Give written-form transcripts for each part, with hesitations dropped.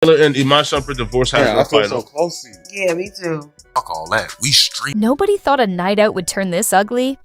Taylor and Iman Shumpert divorce has I feel so close to you. Yeah, me too. Fuck all that. We street. Nobody thought a night out would turn this ugly.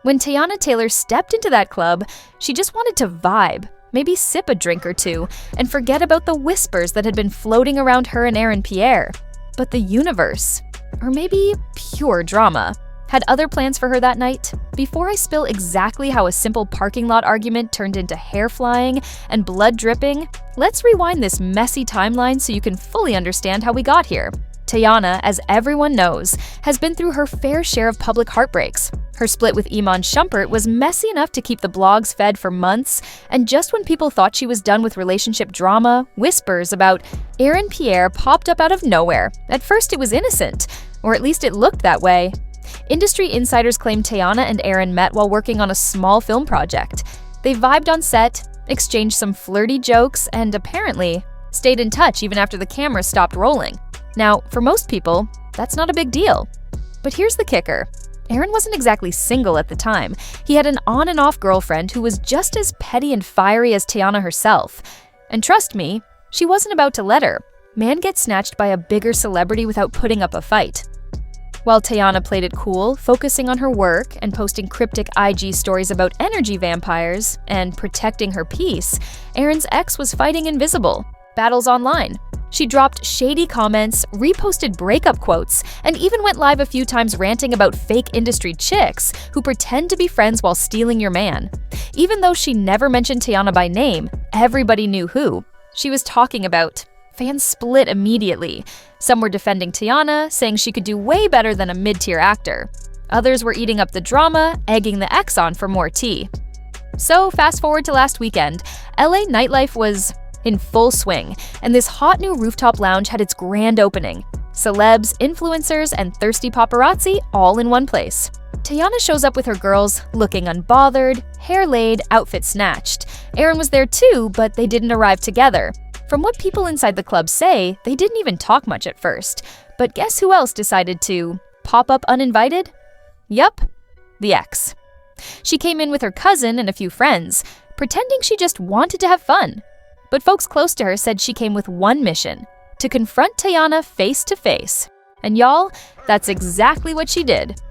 When Teyana Taylor stepped into that club, she just wanted to vibe, maybe sip a drink or two, and forget about the whispers that had been floating around her and Aaron Pierre. But the universe, or maybe pure drama, had other plans for her that night. Before I spill exactly how a simple parking lot argument turned into hair flying and blood dripping, let's rewind this messy timeline so you can fully understand how we got here. Teyana, as everyone knows, has been through her fair share of public heartbreaks. Her split with Iman Shumpert was messy enough to keep the blogs fed for months, and just when people thought she was done with relationship drama, whispers about Aaron Pierre popped up out of nowhere. At first it was innocent, or at least it looked that way. Industry insiders claim Teyana and Aaron met while working on a small film project. They vibed on set, exchanged some flirty jokes, and apparently stayed in touch even after the camera stopped rolling. Now, for most people, that's not a big deal. But here's the kicker. Aaron wasn't exactly single at the time. He had an on and off girlfriend who was just as petty and fiery as Teyana herself. And trust me, she wasn't about to let her. Man gets snatched by a bigger celebrity without putting up a fight. While Teyana played it cool, focusing on her work and posting cryptic IG stories about energy vampires and protecting her peace, Aaron's ex was fighting invisible. Battles online. She dropped shady comments, reposted breakup quotes, and even went live a few times ranting about fake industry chicks who pretend to be friends while stealing your man. Even though she never mentioned Teyana by name, everybody knew who she was talking about. Fans split immediately. Some were defending Tiana, saying she could do way better than a mid-tier actor. Others were eating up the drama, egging the ex on for more tea. So fast forward to last weekend, LA nightlife was in full swing, and this hot new rooftop lounge had its grand opening. Celebs, influencers, and thirsty paparazzi all in one place. Teyana shows up with her girls, looking unbothered, hair laid, outfit snatched. Aaron was there too, but they didn't arrive together. From what people inside the club say, they didn't even talk much at first. But guess who else decided to pop up uninvited? Yup, the ex. She came in with her cousin and a few friends, pretending she just wanted to have fun. But folks close to her said she came with one mission: to confront Teyana face to face. And y'all, that's exactly what she did.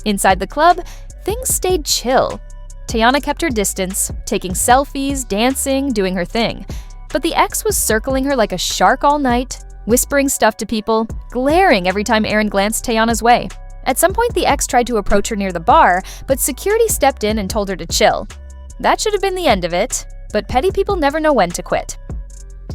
Inside the club, things stayed chill. Teyana kept her distance, taking selfies, dancing, doing her thing. But the ex was circling her like a shark all night, whispering stuff to people, glaring every time Aaron glanced Teyana's way. At some point, the ex tried to approach her near the bar, but security stepped in and told her to chill. That should have been the end of it, but petty people never know when to quit.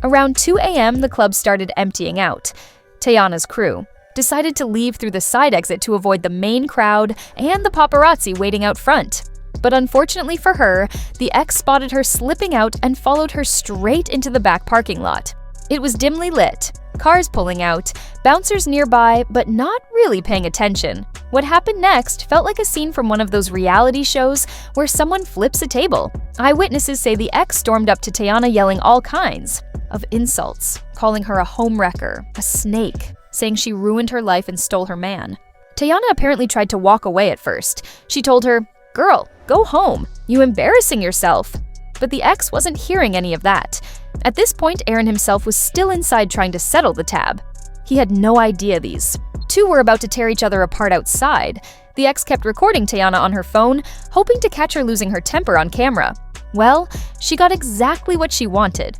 Around 2 a.m., the club started emptying out. Teyana's crew decided to leave through the side exit to avoid the main crowd and the paparazzi waiting out front. But unfortunately for her, the ex spotted her slipping out and followed her straight into the back parking lot. It was dimly lit, cars pulling out, bouncers nearby, but not really paying attention. What happened next felt like a scene from one of those reality shows where someone flips a table. Eyewitnesses say the ex stormed up to Teyana yelling all kinds of insults, calling her a homewrecker, a snake, saying she ruined her life and stole her man. Teyana apparently tried to walk away at first. She told her, "Girl, go home. You embarrassing yourself." But the ex wasn't hearing any of that. At this point, Aaron himself was still inside trying to settle the tab. He had no idea these two were about to tear each other apart outside. The ex kept recording Teyana on her phone, hoping to catch her losing her temper on camera. Well, she got exactly what she wanted.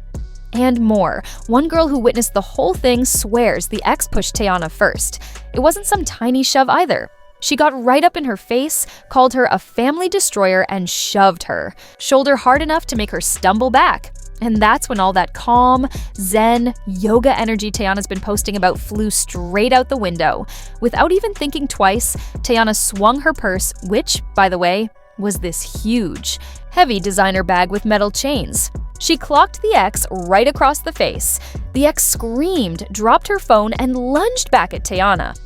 And more. One girl who witnessed the whole thing swears the ex pushed Teyana first. It wasn't some tiny shove either. She got right up in her face, called her a family destroyer, and shoved her. Shoulder hard enough to make her stumble back. And that's when all that calm, zen, yoga energy Teyana's been posting about flew straight out the window. Without even thinking twice, Teyana swung her purse, which, by the way, was this huge, heavy designer bag with metal chains. She clocked the ex right across the face. The ex screamed, dropped her phone, and lunged back at Teyana.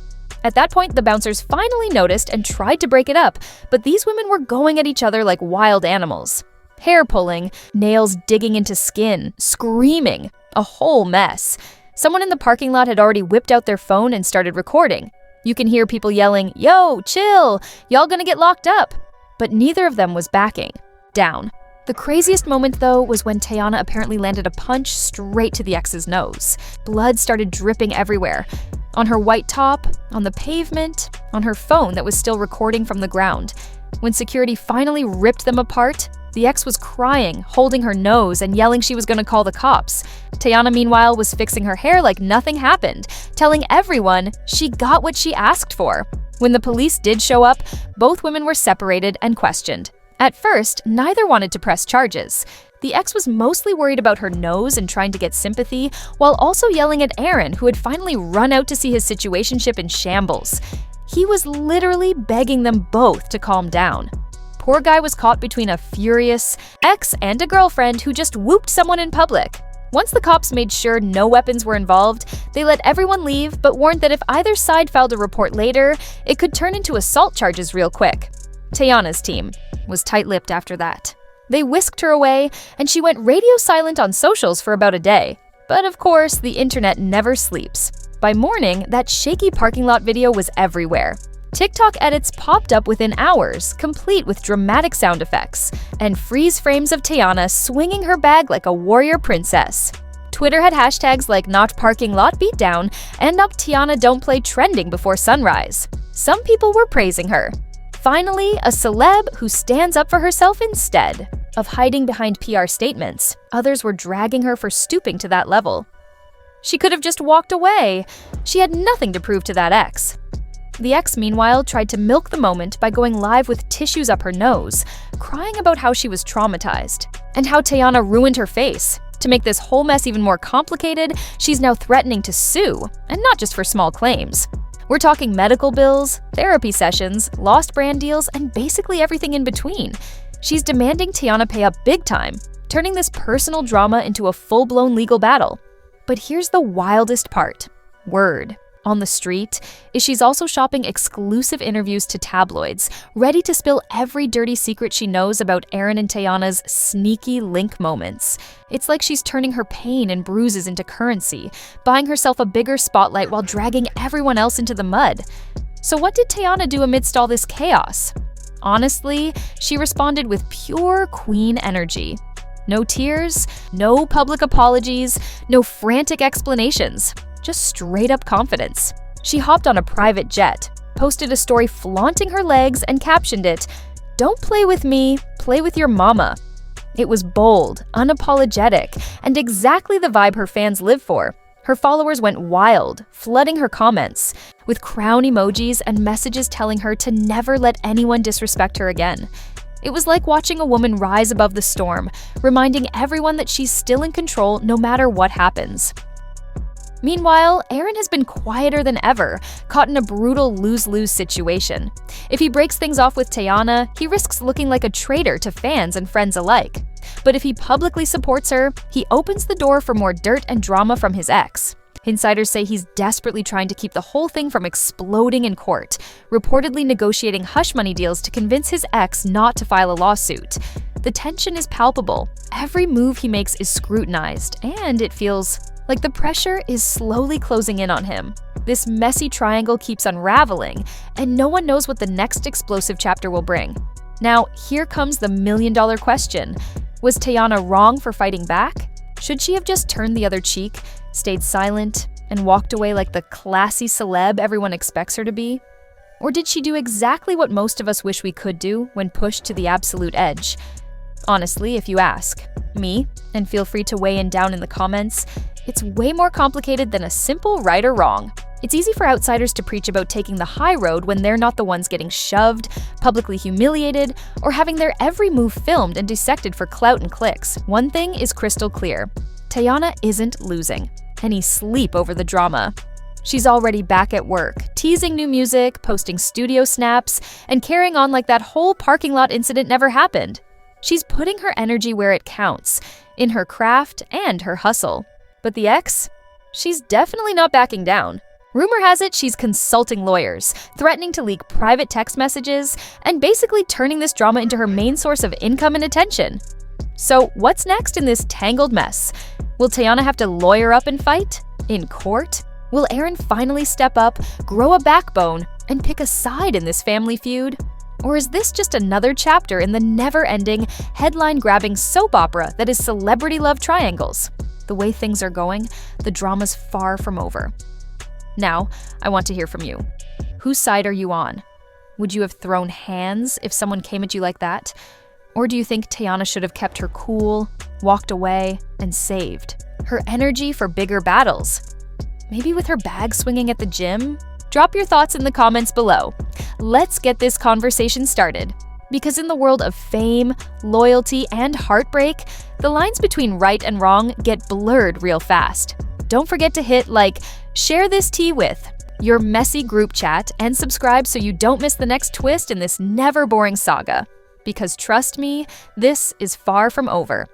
At that point, the bouncers finally noticed and tried to break it up, but these women were going at each other like wild animals. Hair pulling, nails digging into skin, screaming, a whole mess. Someone in the parking lot had already whipped out their phone and started recording. You can hear people yelling, "Yo, chill, y'all gonna get locked up." But neither of them was backing down. The The craziest moment, though, was when Teyana apparently landed a punch straight to the ex's nose. Blood started dripping everywhere. On her white top, on the pavement, on her phone that was still recording from the ground. When security finally ripped them apart, the ex was crying, holding her nose, and yelling she was going to call the cops. Teyana, meanwhile, was fixing her hair like nothing happened, telling everyone she got what she asked for. When the police did show up, both women were separated and questioned. At first, neither wanted to press charges. The ex was mostly worried about her nose and trying to get sympathy, while also yelling at Aaron, who had finally run out to see his situationship in shambles. He was literally begging them both to calm down. Poor guy was caught between a furious ex and a girlfriend who just whooped someone in public. Once the cops made sure no weapons were involved, they let everyone leave, but warned that if either side filed a report later, it could turn into assault charges real quick. Teyana's team was tight-lipped after that. They whisked her away, and she went radio silent on socials for about a day. But of course, the internet never sleeps. By morning, that shaky parking lot video was everywhere. TikTok edits popped up within hours, complete with dramatic sound effects, and freeze frames of Teyana swinging her bag like a warrior princess. Twitter had hashtags like #NotParkingLotBeatdown and #TeyanaDon'tPlay trending before sunrise. Some people were praising her. Finally, a celeb who stands up for herself instead of hiding behind PR statements. Others were dragging her for stooping to that level. She could have just walked away. She had nothing to prove to that ex. The ex, meanwhile, tried to milk the moment by going live with tissues up her nose, crying about how she was traumatized, and how Teyana ruined her face. To make this whole mess even more complicated, she's now threatening to sue, and not just for small claims. We're talking medical bills, therapy sessions, lost brand deals, and basically everything in between. She's demanding Teyana pay up big time, turning this personal drama into a full-blown legal battle. But here's the wildest part. Word on the street is she's also shopping exclusive interviews to tabloids, ready to spill every dirty secret she knows about Aaron and Teyana's sneaky link moments. It's like she's turning her pain and bruises into currency, buying herself a bigger spotlight while dragging everyone else into the mud. So what did Teyana do amidst all this chaos? Honestly, she responded with pure queen energy. No tears, no public apologies, no frantic explanations. Just straight-up confidence. She hopped on a private jet, posted a story flaunting her legs, and captioned it, "Don't play with me, play with your mama." It was bold, unapologetic, and exactly the vibe her fans live for. Her followers went wild, flooding her comments, with crown emojis and messages telling her to never let anyone disrespect her again. It was like watching a woman rise above the storm, reminding everyone that she's still in control no matter what happens. Meanwhile, Aaron has been quieter than ever, caught in a brutal lose-lose situation. If he breaks things off with Teyana, he risks looking like a traitor to fans and friends alike. But if he publicly supports her, he opens the door for more dirt and drama from his ex. Insiders say he's desperately trying to keep the whole thing from exploding in court, reportedly negotiating hush money deals to convince his ex not to file a lawsuit. The tension is palpable. Every move he makes is scrutinized, and it feels like the pressure is slowly closing in on him. This messy triangle keeps unraveling, and no one knows what the next explosive chapter will bring. Now, here comes the million-dollar question. Was Teyana wrong for fighting back? Should she have just turned the other cheek, stayed silent, and walked away like the classy celeb everyone expects her to be? Or did she do exactly what most of us wish we could do when pushed to the absolute edge? Honestly, if you ask me, and feel free to weigh in down in the comments, it's way more complicated than a simple right or wrong. It's easy for outsiders to preach about taking the high road when they're not the ones getting shoved, publicly humiliated, or having their every move filmed and dissected for clout and clicks. One thing is crystal clear. Teyana isn't losing any sleep over the drama. She's already back at work, teasing new music, posting studio snaps, and carrying on like that whole parking lot incident never happened. She's putting her energy where it counts, in her craft and her hustle. But the ex? She's definitely not backing down. Rumor has it she's consulting lawyers, threatening to leak private text messages, and basically turning this drama into her main source of income and attention. So what's next in this tangled mess? Will Teyana have to lawyer up and fight? In court? Will Aaron finally step up, grow a backbone, and pick a side in this family feud? Or is this just another chapter in the never-ending, headline-grabbing soap opera that is celebrity love triangles? The way things are going, the drama's far from over. Now, I want to hear from you. Whose side are you on? Would you have thrown hands if someone came at you like that? Or do you think Teyana should have kept her cool, walked away, and saved her energy for bigger battles? Maybe with her bag swinging at the gym? Drop your thoughts in the comments below. Let's get this conversation started. Because in the world of fame, loyalty, and heartbreak, the lines between right and wrong get blurred real fast. Don't forget to hit like, share this tea with your messy group chat, and subscribe so you don't miss the next twist in this never-boring saga. Because trust me, this is far from over.